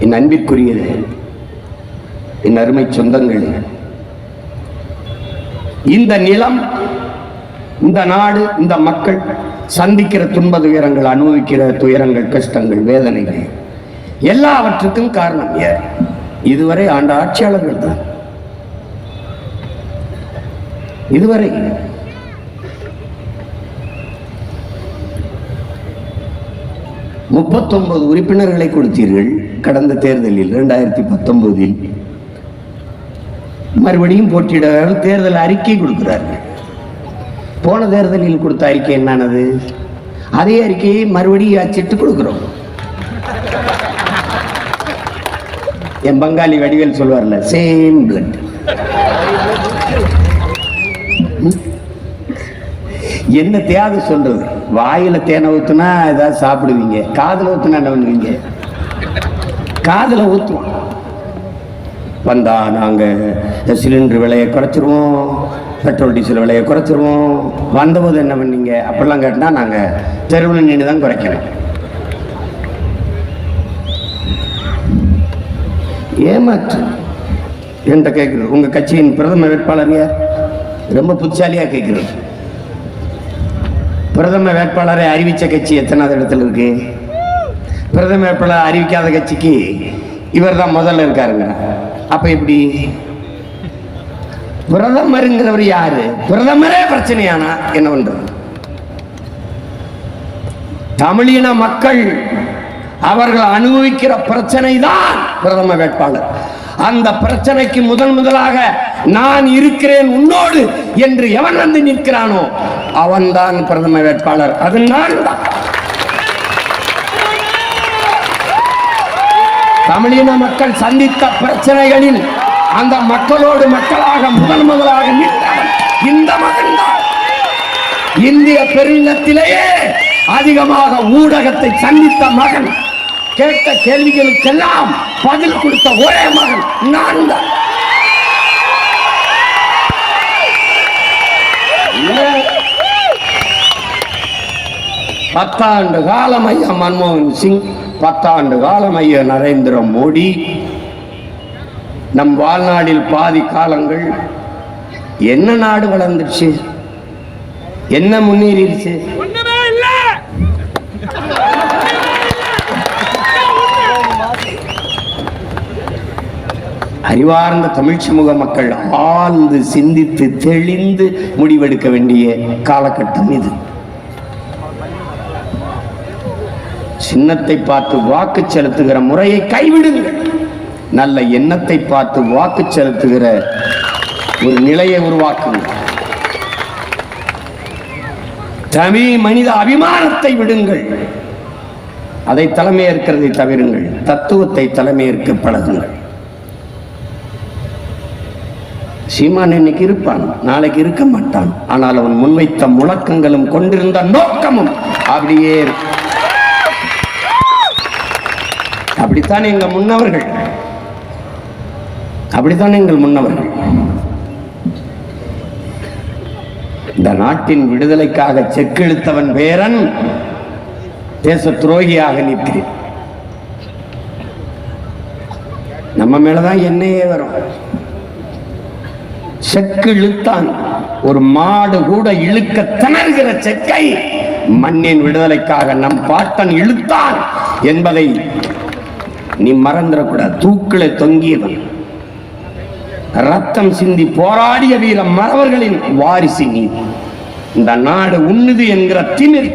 என் அன்பிற்குரிய என் அருமை சொந்தங்களே, இந்த நிலம், இந்த நாடு, இந்த மக்கள் சந்திக்கிற துன்ப துயரங்கள், அனுபவிக்கிற துயரங்கள், கஷ்டங்கள், வேதனைகள் எல்லாவற்றுக்கும் காரணம் யார்? இதுவரை ஆண்ட ஆட்சியாளர்கள் தான். இதுவரை முப்பத்தொன்பது உறுப்பினர்களை கொடுத்தீர்கள். கடந்த தேர்தலில் 2019 மறுபடியும் போட்டியிட தேர்தல் அறிக்கை கொடுக்கிறார்கள். போன தேர்தலில் கொடுத்த அறிக்கை என்னானது? அதே அறிக்கையை மறுபடியும் அச்சிட்டு கொடுக்கிறோம். என் பங்காளி வடிவேல் சொல்வார்ல, சேம் பிளட். என்ன தேவை சொல்றது? வாயில தேனை ஊத்துனா ஏதாவது சாப்பிடுவீங்க, காதுல ஊத்துனா என்ன பண்ணுவீங்க? காதுல ஊத்துவோம். வந்தா நாங்க சிலிண்டர் விலையை குறைச்சிருவோம், பெட்ரோல் டீசல் விலையை குறைச்சிருவோம். வந்தபோது என்ன பண்ணீங்க அப்படிலாம் கேட்டா நாங்க தெருவில் நின்று தான் குறைக்கணும். ஏமாற்று என்கிட்ட கேட்கிறது. உங்க கட்சியின் பிரதம வேட்பாளர் யார்? ரொம்ப புத்திசாலியா கேட்கிறது. பிரதம வேட்பாளரை அறிவிச்ச கட்சி எத்தனாவது இடத்துல இருக்கு? பிரதம வேட்பாளர் அறிவிக்காத கட்சிக்கு இவர் தான் முதல்ல இருக்காருங்க. அப்ப எப்படி? பிரதமருங்கிறவர் யாரு? பிரதமரே பிரச்சனையானா என்ன பண்றது? தமிழின மக்கள் அவர்கள் அனுபவிக்கிற பிரச்சனை தான் பிரதம வேட்பாளர். அந்த பிரச்சனைக்கு முதலாக நான் இருக்கிறேன் உன்னோடு என்று எவன் வந்து நிற்கிறானோ அவன்தான் பிரதம வேட்பாளர். அது நான் தான். தமிழின மக்கள் சந்தித்த பிரச்சனைகளில் அந்த மக்களோடு மக்களாக முதலாக நின்றவன் இந்த மகன் தான். இந்திய பெருநிலத்திலேயே அதிகமாக ஊடகத்தை சந்தித்த மகன், கேட்ட கேள்விகளுக்கெல்லாம் பதில் கொடுத்த ஒரே மகன் நான் தான். 10 ஆண்டு காலம் ஐயா மன்மோகன் சிங், 10 ஆண்டு காலம் ஐயா நரேந்திர மோடி, நம் வாழ்நாளில் பாதி காலங்கள் என்ன நாடு வளர்ந்துருச்சு? என்ன முன்னேறிடுச்சு? அறிவார்ந்த தமிழ் சமூக மக்கள் ஆழ்ந்து சிந்தித்து தெளிந்து முடிவெடுக்க வேண்டிய காலகட்டம் இது. சின்னத்தை பார்த்து வாக்கு செலுத்துகிற முறையை கைவிடுங்கள். நல்ல எண்ணத்தை பார்த்து வாக்கு செலுத்துகிற ஒரு நிலையை உருவாக்குங்கள். தமிழ் மனித அபிமானத்தை விடுங்கள். அதை தலைமையேற்கிறதை தவிருங்கள். தத்துவத்தை தலைமையேற்க பழகுங்கள். சீமான் இன்னைக்கு இருப்பான், நாளைக்கு இருக்க மாட்டான். ஆனால் அவன் முன்வைத்த முழக்கங்களும் கொண்டிருந்த நோக்கமும் அப்படியே இருக்கும். அப்படித்தான் எங்கள் முன்னவர்கள், அப்படித்தான் எங்கள் முன்னவர்கள். இந்த நாட்டின் விடுதலைக்காக செக்கெழுத்தவன் வேறன் தேச துரோகியாக நிற்கிறேன். நம்ம மேலதான் என்னையே வரும். செக்கு இழுத்தான், ஒரு மாடு கூட இழுக்க திணறுகிற செக்கை மண்ணின் விடுதலைக்காக நம் பாட்டன் இழுத்தான் என்பதை நீ மறந்துடக்கூடாது. தூக்கில தொங்கியவன், ரத்தம் சிந்தி போராடிய வீர மறவர்களின் வாரிசு நீ. இந்த நாடு உண்ணுது என்கிற திமிர்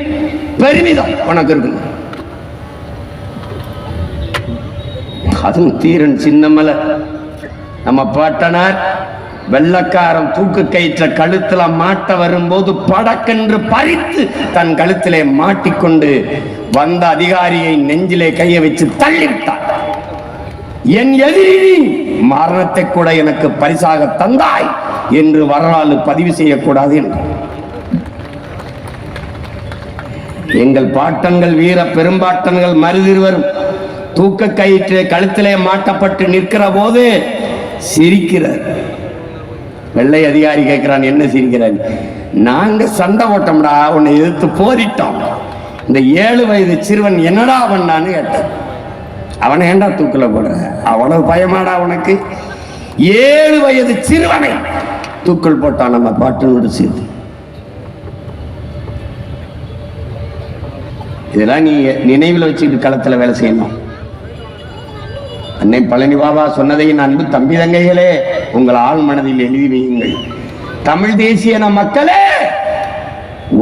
பெருமிதம் உனக்கு இருக்கு. அதுவும் தீரன் சின்னமலை நம்ம பாட்டனார் வெள்ளக்காரன் தூக்கு கயிற்ற கழுத்துல மாட்ட வரும்போது படக்கென்று பறித்து தன் கழுத்திலே மாட்டிக்கொண்டு வந்த அதிகாரியை நெஞ்சிலே கையை வச்சு தள்ளிவிட்டார். என் எதிரி மரணத்தை கூட எனக்கு பரிசாக தந்தாய் என்று வரலாறு பதிவு செய்யக்கூடாது என்று எங்கள் பாட்டன்கள், வீர பெரும்பாட்டன்கள் மருதிருவரும் தூக்க கயிற்று கழுத்திலே மாட்டப்பட்டு நிற்கிற போது சிரிக்கிறார். வெள்ளை அதிகாரி கேட்கிறான், என்ன சிரிக்கிறார்? நாங்க சண்டை ஓட்டம்டா, உன்னை எதிர்த்து போரிட்டோம். இந்த 7 வயது சிறுவன் என்னடா பண்ணான்னு கேட்டான். அவனை ஏண்டா தூக்குல போடுற, அவ்வளவு பயமாடா உனக்கு? 7 வயது சிறுவனை தூக்கல் போட்டான் நம்ம பாட்டனோடு சேர்த்து. இதெல்லாம் நீ நினைவில் வச்சுக்கிட்டு களத்துல வேலை செய்யணும். அன்னை பழனி பாபா சொன்னதை அன்பு தம்பி தங்கைகளே உங்கள் ஆள் மனதில் எழுதி வையுங்கள். தமிழ் தேசிய மக்களே,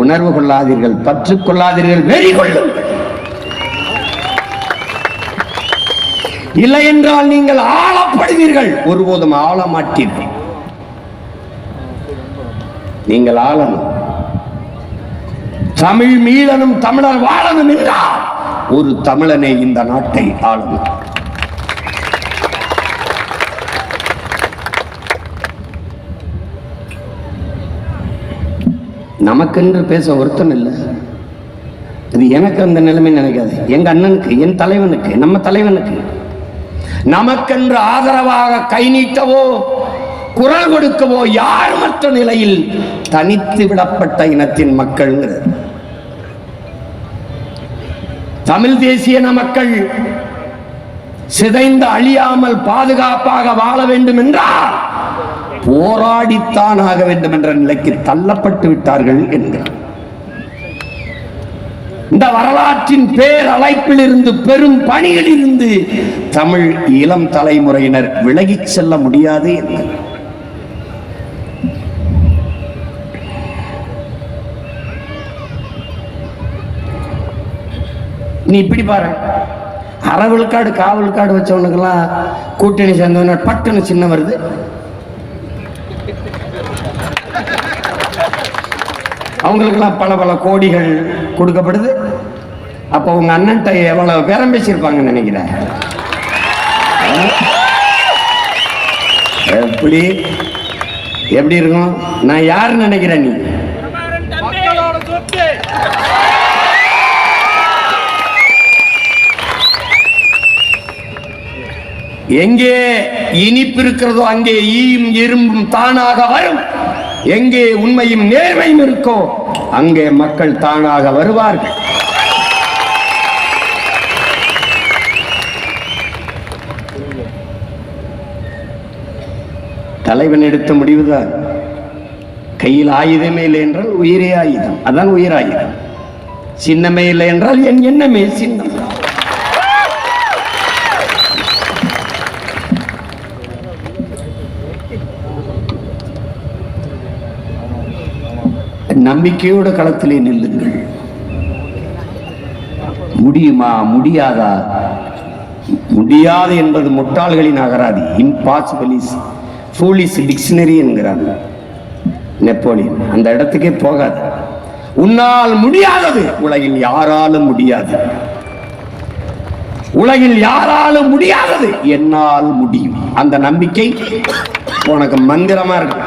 உணர்வு கொள்ளாதீர்கள், பற்று கொள்ளாதீர்கள், வெறி கொள்ளுங்கள். இல்லை என்றால் நீங்கள் ஆளப்படுவீர்கள், ஒருபோதும் ஆள மாட்டீர்கள். நீங்கள் ஆளணும். தமிழ் மீளனும் தமிழர் வாழணும் என்றால் ஒரு தமிழனை இந்த நாட்டை ஆளணும். நமக்கென்று பேச ஒருத்தன் இல்லை. அது எனக்கு அந்த நிலைமை நினைக்காது. எங்க அண்ணனுக்கு, என் தலைவனுக்கு, நம்ம தலைவனுக்கு நமக்கென்று ஆதரவாக கை நீட்டவோ குரல் கொடுக்கவோ யார் மற்ற நிலையில் தனித்து விடப்பட்ட இனத்தின் மக்கள். தமிழ் தேசிய மக்கள் சிதைந்து அழியாமல் பாதுகாப்பாக வாழ வேண்டும் என்றால் போராடித்தான் ஆக வேண்டும் என்ற நிலைக்கு தள்ளப்பட்டு விட்டார்கள் என்கிறார். இந்த வரலாற்றின் பேரழைப்பில் இருந்து, பெரும் பணியில் இருந்து தமிழ் இளம் தலைமுறையினர் விலகிச் செல்ல முடியாது என்கிறார். நீ இப்படி பாரு, அறவிழுக்காடு காவலுக்காடு வச்சவனுக்கெல்லாம் கூட்டணி சேர்ந்தவன பட்டுன்னு சின்ன வருது. அவங்களுக்கெல்லாம் பல பல கோடிகள் கொடுக்கப்படுது. அப்போ உங்க அண்ணன்ட்ட எவ்வளவு பேரம் பேசியிருப்பாங்கன்னு நினைக்கிறேன். எப்படி எப்படி இருக்கும்? நான் யாருன்னு நினைக்கிறேன்? நீ எங்கே இனிப்பு இருக்கிறதோ அங்கே ஈயும் எறும்பும் தானாக வரும். எங்கே உண்மையும் நேர்மையும் இருக்கோ அங்கே மக்கள் தானாக வருவார்கள். தலைவன் எடுத்த முடிவுதான். கையில் ஆயுதமே இல்லை என்றால் உயிரே ஆயுதம், அதான் உயிர் ஆயுதம். சின்னமே இல்லை என்றால் என் எண்ணமே சின்னம். நம்பிக்கையோட களத்திலே நில்லுங்கள். முடியுமா, முடியாதா? முடியாது என்பது முட்டாள்களின் அகராதி. இம்பாசிபிள் இஸ் ஃபூலிஷ் டிக்ஷனரி என்கிறார் நெப்போலியன். அந்த இடத்துக்கே போகாது. உன்னால் முடியாதது உலகில் யாராலும் முடியாது. உலகில் யாராலும் முடியாதது என்னால் முடியும். அந்த நம்பிக்கை உனக்கு மந்திரமா இருக்கு.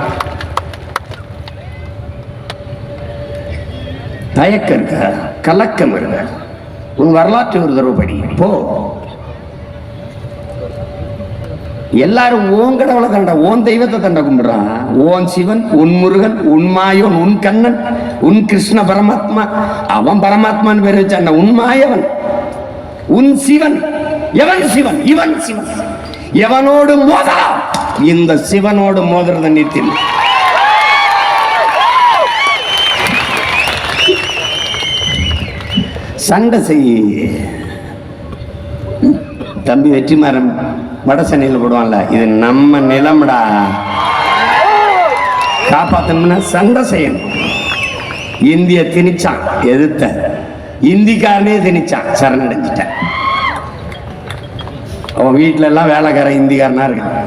தயக்கம் இருக்க, கலக்கம் இருக்க, உன் வரலாற்று ஒரு தடவை படி. போ, எல்லாரும் ஓன் கடவுளை தண்ட, ஓன் தெய்வத்தை தண்ட கும்பிடுறான். ஓன் சிவன், உன் முருகன், உன் மாயோன், உன் கண்ணன், உன் கிருஷ்ண பரமாத்மா. அவன் பரமாத்மான்னு பேர் வச்சான். உன் மாயவன், உன் சிவன். எவன் சிவன்? இவன் சிவன். எவனோடு மோதலாம்? இந்த சிவனோடு மோதுறத நிறுத்தின. சண்டை செய்ய தம்பி வெற்றிமாறன் வட சென்னையில் போடுவான்ல, இது நம்ம நிலம்டா, காப்பாத்தணும்னா சண்டை செய்யணும். இந்திய திணிச்சான், எதிர்த்த இந்திக்காரனே திணிச்சான், சரணடைஞ்சிட்டான். அவன் வீட்டில எல்லாம் வேலைக்கார இந்திக்காரனா இருக்கான்.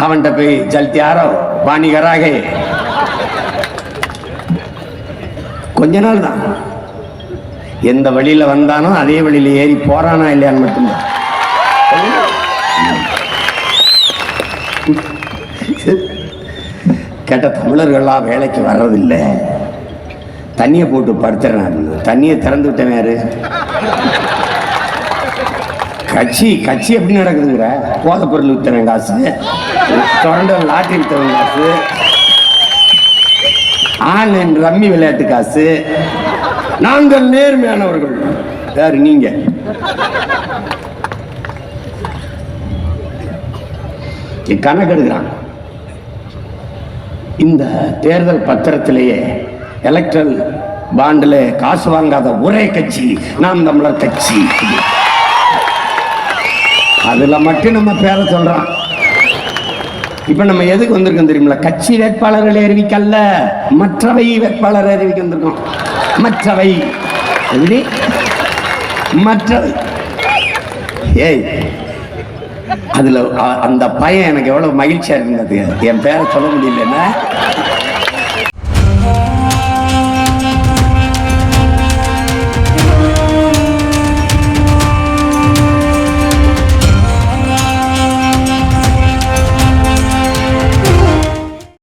அவன்கிட்ட போய் ஜல்தியாரோ பாணிகராக கொஞ்ச நாள் தான். எந்த வழியில வந்தானோ அதே வழியில ஏறி போறானா இல்லையான்னு மட்டும்தான். கேட்ட தமிழர்கள்லாம் வேலைக்கு வர்றதில்லை, தண்ணியை போட்டு படுத்துறேன். தண்ணியை திறந்து விட்டேன். யாரு? கட்சி கட்சி எப்படி நடக்குதுங்கிற? போதை பொருள் வித்தவன் காசு, தொடர்ந்து லாட்டரி வித்தவன் காசு, ஆன்லைன் ரம்மி விளையாட்டு காசு, நாங்கள் நேர்மையானவர்கள். யாரு நீங்க? கணக்கெடுக்கிறான். இந்த தேர்தல் பத்திரத்திலேயே எலக்ட்ரல் பாண்டில் காசு வாங்காத ஒரே கட்சி நாம் தமிழர் கட்சி. அதுல மட்டும் நம்ம பேரை சொல்றான். இப்ப நம்ம எதுக்கு வந்திருக்கோம் தெரியுமில்ல? கட்சி வேட்பாளர்களை அறிவிக்கல்ல, மற்றவை வேட்பாளரை அறிவிக்க வந்திருக்கோம். மற்றவை எப்படி? மற்றவை. ஏய், அதுல அந்த பையன் எனக்கு எவ்வளவு மகிழ்ச்சியா இருந்தது. என் பேரை சொல்ல முடியலன்னா